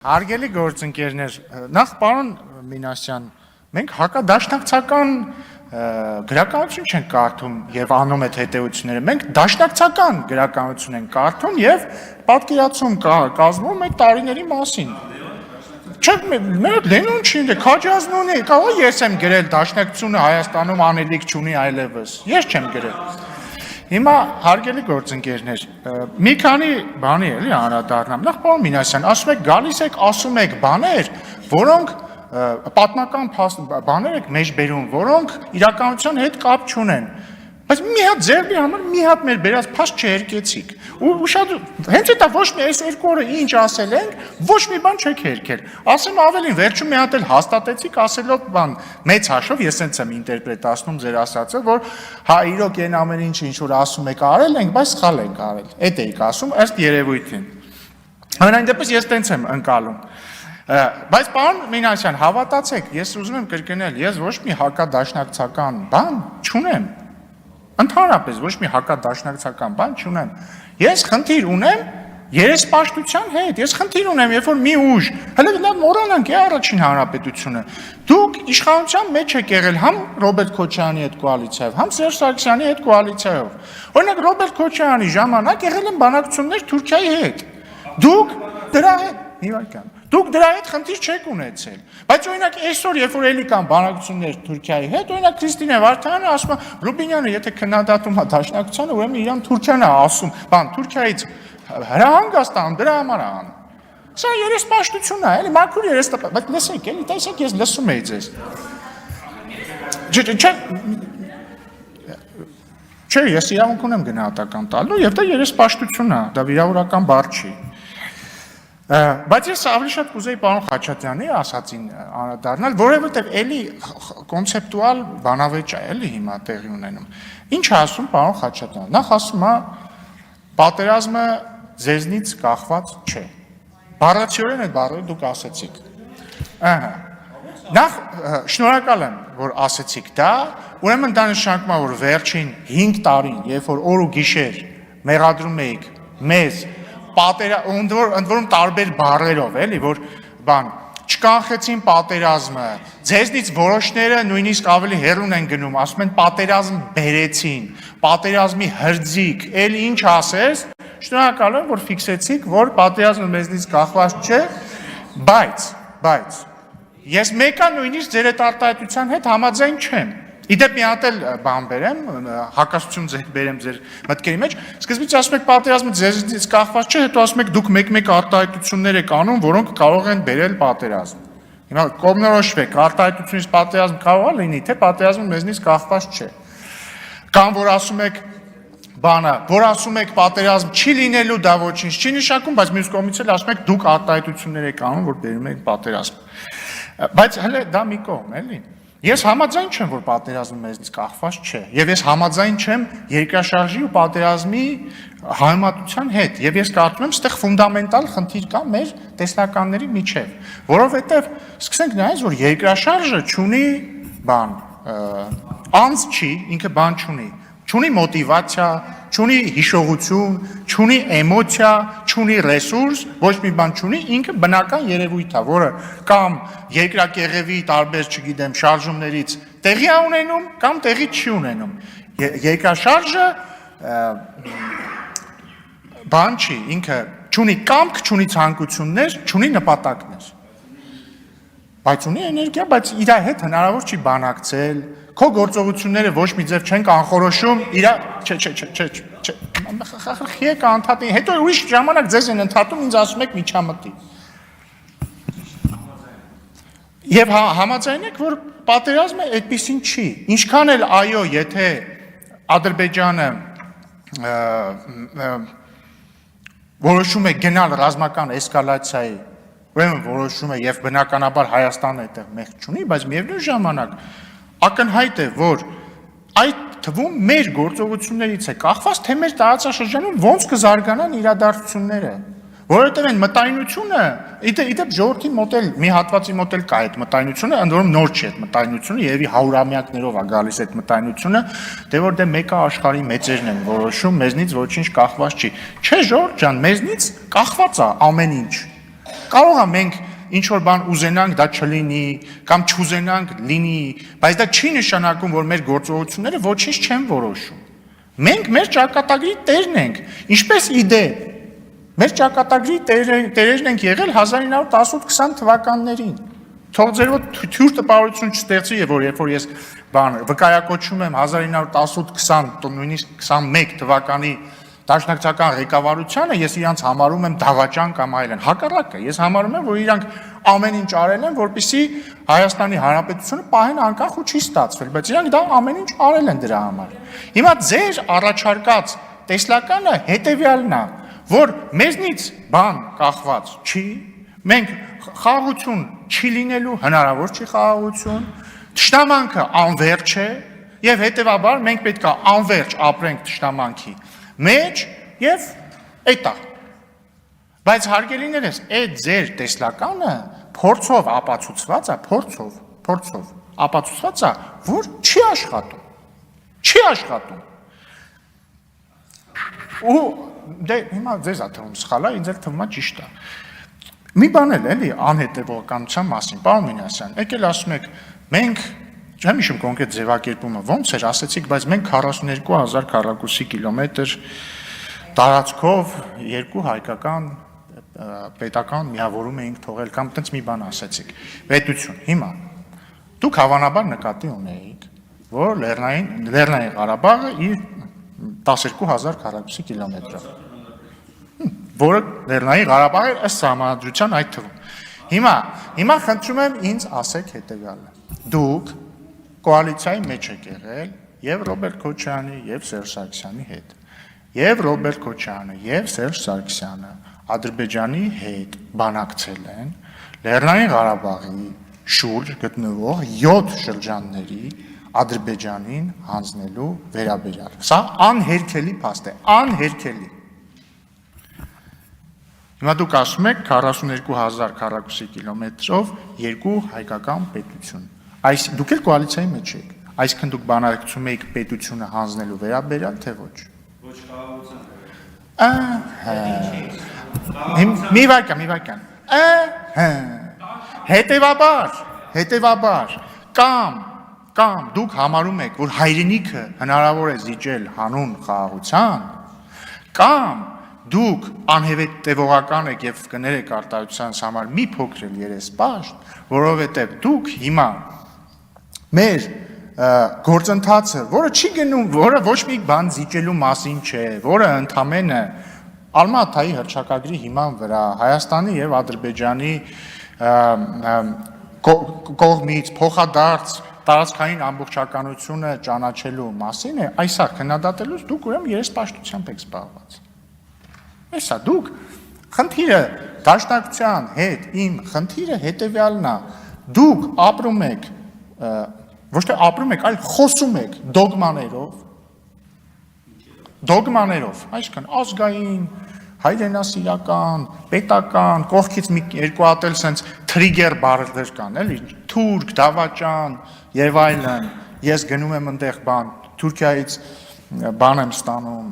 Հարգելի գործընկերներ, նախ պարոն Մինասյան, մենք հակադաշնակցական գրականություն չենք կարդում եւ անում այդ հետեւությունները, մենք դաշնակցական գրականություն ենք կարդում եւ պատկերացում կազմում այդ տարիների մասին։ Չէ, մեր Լենոն չի, Քաջազն ունի, կարող ես եմ գրել դաշնակցությունը Հայաստանում անելիք չունի այլևս։ Ես չեմ գրել։ Հիմա հարգելի գործընկերներ, մի քանի բանի էլի անդրադառնամ։ Նախ պարոն Մինասյան, ասում եք գալիս եք, ասում եք բաներ, որոնք պատմական բաներ եք մեջ բերում, որոնք իրականության հետ կապ չունեն։ Բայց մի հատ ձերբի համար մի հատ մեր բերած փաստ չհերկեցիք։ Ու շատ հենց դա ոչ մի այս երկու օրը ինչ ասել ենք, ոչ մի բան չեք հերկել։ Ասեմ ավելին, վերջում մի հատ էլ հաստատեցիք ասելով բան, մեծ հաշվով ես հենց եմ ինտերպրետացնում ձեր ասածը, որ հա իրոք այն ամեն ինչը ինչ որ ասում եք արել ենք, բայց սխալ ենք արել։ Էդ էիք ասում ըստ երևույթին։ Այնայն դեպս ես տենց եմ ընկալում։ Բայց պարոն Մինասյան, հավատացեք, ես ուզում եմ կրկնել, ես ոչ մի հակադաշնակցական բան չունեմ։ Ընդհանրապես ոչ մի հակադաշնակցական բան չունեմ։ Ես խնդիր ունեմ երեսպաշտության հետ։ Ես խնդիր ունեմ, երբ որ մի ուժ, հələ լավ մոռանանք առաջին հանրապետությունը։ Դուք իշխանության մեջ եք եղել համ Ռոբերտ Քոչարյանի հետ կոալիցիայով, համ Սերժ Սարգսյանի հետ կոալիցիայով։ Օրինակ Ռոբերտ Քոչարյանի ժամանակ եղել են բանակցություններ Թուրքիայի հետ։ Դուք դրա հետ խնդիր չեք ունեցել։ Բայց օրինակ այսօր, երբ որ էլի կան բանակցություններ Թուրքիայի հետ, օրինակ Քրիստինե Վարդանյանը ասում է, Ռուբինյանը եթե քննադատում է դաշնակցությանը, ուրեմն իրան Թուրքիան է ասում, բան Թուրքիայից հրահանգաստան դրա համար է անում։ Սա երեսպաշտություն է, էլի մաքուր երեսպաշտ, բայց լսեք, էլի տեսեք, ես լսում եի ձեզ։ Չէ, ես իրավունք ունեմ գնահատական տալու, եւ դա երեսպաշտություն է, դա վիրավորական բառ չի։ Բայց ես ավելի շատ կուզեի պարոն Խաչատրյանի ասածին անդրադառնալ, որովհետև էլի կոնցեպտուալ բանավեճ է, էլի հիմա տեղի ունենում։ Ինչ ասում պարոն Խաչատրյանը։ Նախ ասում է պատերազմը ձեզնից կախված չէ։ Բառացիորեն այդ բառերը դուք ասեցիք։ Ահա։ Նախ շնորհակալ եմ, որ ասեցիք դա, ուրեմն դա նշանակում է, որ վերջին 5 տարին, երբ որ օր ու գիշեր մեղադրում էիք մեզ ընդ որում տարբեր բառերով, էլի, որ բան, չկանխեցին պատերազմը, ձեզնից որոշները նույնիսկ ավելի հեռուն են գնում, ասում են պատերազմ բերեցին, պատերազմի հրձիկ, էլ ինչ ասես, շնորհակալ եմ, որ ֆիքսեցիք, որ պատերազմը մեզնից կախված չէ, բայց ես մեկը նույնիսկ ձեր այդ արտահայտության հետ համաձայն չեմ։ Իդեպ մի հատ էլ բան բերեմ, հակասություն բերեմ ձեր մտքերի մեջ, սկզբից ասում եք պատերազմը ձեզնից կախված չէ, հետո ասում եք դուք մեկ-մեկ արտահայտություններ եք անում, որոնք կարող են բերել պատերազմ։ Հիմա կողմնորոշվեք, արտահայտությունից պատերազմ կարող է լինի, թե պատերազմը մեզնից կախված չէ։ Կամ որ ասում եք բանը, որ ասում եք պատերազմ չի լինելու, դա ոչինչ չի նշանակում, բայց մյուս կողմից էլ ասում եք դուք արտահայտություններ եք անում, որ բերում եք պատերազմ։ Բայց հələ դա մի կողմ, էլի։ Ես համաձայն չեմ, որ պատերազմը մեզնից կախված չէ, եւ ես համաձայն չեմ երկրաշարժի ու պատերազմի համեմատության հետ, եւ ես կարծում եմ, այստեղ ֆունդամենտալ խնդիր կա մեր տեսլականների միջեւ, որովհետեւ սկսենք նայել, որ երկրաշարժը չունի բան, անձ չի, ինքը բան չունի մոտիվացիա, չունի հիշողություն, չունի էմոցիա, չունի ռեսուրս, ոչ մի բան չունի, ինքը բնական երևույթ է, որը կամ երկրակեղևի տարբեր, չգիտեմ, շարժումներից տեղի է ունենում, կամ տեղի չի ունենում։ Երկրաշարժը բան չի, ինքը չունի կամք, չունի ցանկություններ, չունի նպատակներ։ Բայց ունի էներգիա, բայց իր հետ հնարավոր չի բանակցել, քո գործողությունները ոչ մի ձև չեն կանխորոշում, եք անդհատին, հետո ուրիշ ժամանակ ձեզ են ընդհատում, ինձ ասում եք միջամտի։ Եվ համաձայն եք, որ պատերազմը այդպիսին չի, ինչքան էլ այո, եթե Ադրբեջանը որոշում է գնալ ռազմական էսկալացիայի, ուրեմն որոշում է եւ բնականաբար Հայաստանը այդտեղ մեղք չունի, բայց միևնույն ժամանակ ակնհայտ է, որ այդ թվում մեր գործողություններից է կախված, թե մեր տարածաշրջանում ոնց կզարգանան իրադարձությունները, որովհետև այն մտայնությունը, իդեպ ժողովրդի մոտ էլ մի հատվածի մոտ էլ կա այդ մտայնությունը, ընդ որում նոր չի այդ մտայնությունը, երևի հարյուրամյակներով է գալիս այդ մտայնությունը, դե որ դե մեկը աշխարհի մեծերն են որոշում, մեզնից ոչինչ կախված չի։ Չէ, ժողովուրդ ջան, մեզնից կախված է ամեն ինչ։ կարող է մենք ինչ որ բան ուզենանք դա չլինի կամ չուզենանք լինի, բայց դա չի նշանակում, որ մեր գործողությունները ոչինչ չեն որոշում։ Մենք մեր ճակատագրի տերն ենք, ինչպես իդեպ։ Մեր ճակատագրի տերերն ենք եղել 1918-20 թվականներին։ Թող ձեր մոտ թյուր տպավորություն չստեղծի, որ երբ որ ես վկայակոչում եմ 1918-20, նույնիսկ 21 թվականի դաշնակցական ղեկավարությանը, ես իրանց համարում եմ դավաճան կամ այլն։ Հակառակը, ես համարում եմ, որ իրանք ամեն ինչ արել են, որպեսզի Հայաստանի Հանրապետությունը պահեն անկախ ու չի ստացվել, բայց իրանք դա ամեն ինչ արել են դրա համար։ Հիմա ձեր առաջարկած տեսլականը հետևյալն է, որ մեզնից բան կախված չի, մենք խաղաղություն չի լինելու, հնարավոր չի խաղաղություն, թշնամանքը անվերջ է, եւ հետեւաբար մենք պետք է անվերջ ապրենք թշնամանքի մեջ եւ էտա։ Բայց հարգելիներս, այդ ձեր տեսլականը փորձով ապացուցված է, փորձով ապացուցված է, որ չի աշխատում։ Չի աշխատում։ Ու դե հիմա ձեզ է թվում սխալ է, ինձ էլ թվում է ճիշտ է։ Մի բան էլ էլի անհետևողականության մասին, պարոն Մինասյան, եկել ասում եք, մենք չեմ հիշում կոնկրետ ձևակերպումը ոնց էր, ասեցիք, բայց մենք 42000 քառակուսի կիլոմետր տարածքով երկու հայկական պետական միավորում էինք թողել կամ տենց մի բան ասեցիք։ Պետություն։ Հիմա դուք հավանաբար նկատի ունեիք, որ Լեռնային Ղարաբաղը իր 12000 քառակուսի կիլոմետրով, որը Լեռնային Ղարաբաղը ըստ սահմանադրության այդ թվում։ Հիմա խնդրում եմ ինձ ասեք հետևյալը։ Դուք կոալիցիայի մեջ եք եղել եւ Ռոբերտ Քոչարյանի եւ Սերժ Սարգսյանի հետ։ Եվ Ռոբերտ Քոչարյանը եւ Սերժ Սարգսյանը Ադրբեջանի հետ բանակցել են Լեռնային Ղարաբաղի շուրջ գտնվող 7 շրջանների Ադրբեջանին հանձնելու վերաբերյալ։ Սա անհերքելի փաստ է, անհերքելի։ Հիմա դուք ասում եք 42000 քառակուսի կիլոմետրով երկու հայկական պետություն։ Այս դուք էլ կոալիցիայի մեջ եք։ Այսինքն դուք բանակցում եք պետությունը հանձնելու վերաբերյալ, թե ոչ։ Ոչ խաղաղության։ Մի վայրկյան։ Հետևաբար կամ դուք համարում եք, որ հայրենիքը հնարավոր է զիջել հանուն խաղաղության, կամ դուք անհետևողական եք եւ կներեք արտահայտությանս համար մի փոքր էլ երեսպաշտ, որովհետեւ դուք հիմա մեր գործընթացը, որը չի գնում, որը ոչ մի բան զիջելու մասին չէ, որը ընդամենը Ալմատայի հռչակագրի հիման վրա Հայաստանի եւ Ադրբեջանի կողմից փոխադարձ տարածքային ամբողջականությունը ճանաչելու մասին է, այսա քննադատելուց դուք ուրեմն երեսպաշտությամբ եք զբաղված։ Այսա դուք խնդիրը դաշնակցության հետ իմ խնդիրը հետեւյալն է, դուք ապրում եք ոչ թե ապրում եք, այլ խոսում եք դոգմաներով, այսինքն ազգային, հայրենասիրական, պետական, կողքից մի երկու հատ էլ սենց թրիգեր բառեր կան, էլի, թուրք, դավաճան եւ այլն, ես գնում եմ այնտեղ բան, Թուրքիայից բան եմ ստանում,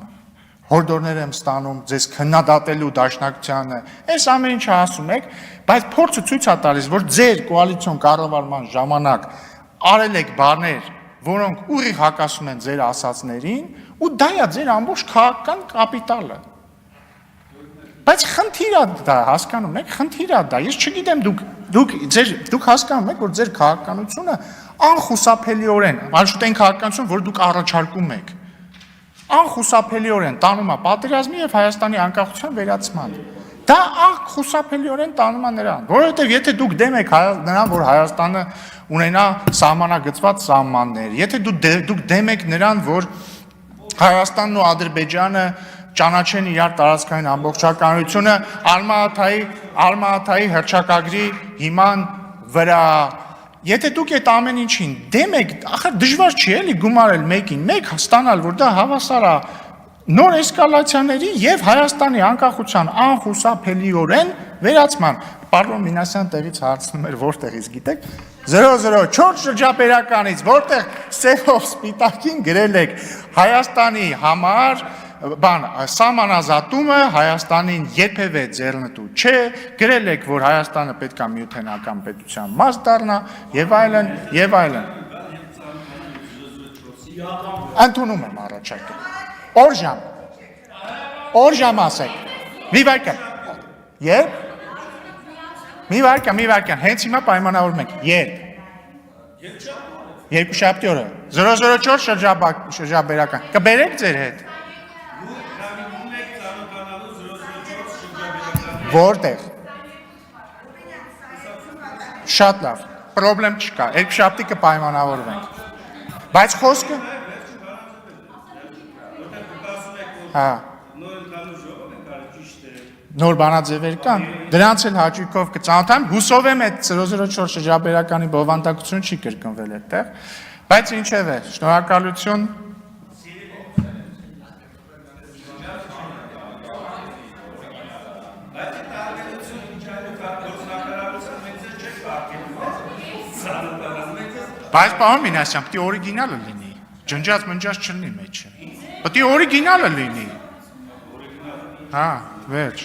հորդորներ եմ ստանում, ձեզ քննադատելու դաշնակցությանը, այս ամեն ինչը ասում եք, բայց փորձը ցույց է տալիս, որ ձեր կոալիցիոն կառավարման ժամանակ արել եք բաներ, որոնք ուղիղ հակասում են ձեր ասածներին, ու դա է ձեր ամբողջ քաղաքական կապիտալը։ Բայց խնդիրը դա հասկանում եք, խնդիրը դա, ես չգիտեմ դուք հասկանում եք, որ ձեր քաղաքականությունը անխուսափելիորեն, այլ այն քաղաքականություն, որ դուք առաջարկում եք, անխուսափելիորեն տանում է պատերազմի եւ Հայաստանի անկախության վերացման։ Դա անխուսափելիորեն տանում է նրան, որովհետեւ եթե դուք դեմ եք նրան, որ Հայաստանը ունենա սահմանագծված սահմաններ, եթե դուք դեմ եք նրան, որ Հայաստանն ու Ադրբեջանը ճանաչեն իրար տարածքային ամբողջականությունը Ալմատայի հռչակագրի հիման վրա, եթե դուք այդ ամեն ինչին դեմ եք, ախր դժվար չի էլի գումարել մեկին մեկ ստանալ, որ դա հավասար է նոր էսկալացիաների եւ Հայաստանի անկախության անխուսափելիորեն վերացման։ Պարոն Մինասյան տեղից հարցնում էր, որտեղից գիտեք, 004 շրջապերականից, որտեղ սեվով սպիտակին գրել եք Հայաստանի համար բան սահմանազատումը Հայաստանին երբևէ ձեռնտու չէ, գրել եք, որ Հայաստանը պետք է միութենական պետության մաս դառնա եւ այլն եւ այլն։ Ընդունում եմ առաջարկը։ Օր ժամ ասեք։ Մի վայրկյան։ Երբ։ Մի վայրկյան, հենց հիմա պայմանավորում ենք։ Երբ։ Երկուշաբթի օրը 004 շրջաբերական կբերեք ձեր հետ որտեղ շատ լավ պրոբլեմ չկա երկուշաբթի կպայմանավորվենք բայց խոսքը նոր բանաձևեր կան դրանց էլ հաճույքով կծանոթանամ հուսով եմ այդ 004 շրջաբերականի բովանդակություն չի կրկնվել այդտեղ բայց ինչևէ շնորհակալություն բայց պարոն Մինասյան պետք է օրիգինալը լինի ջնջած չլինի մեջը պետք է օրիգինալը լինի հա վերջ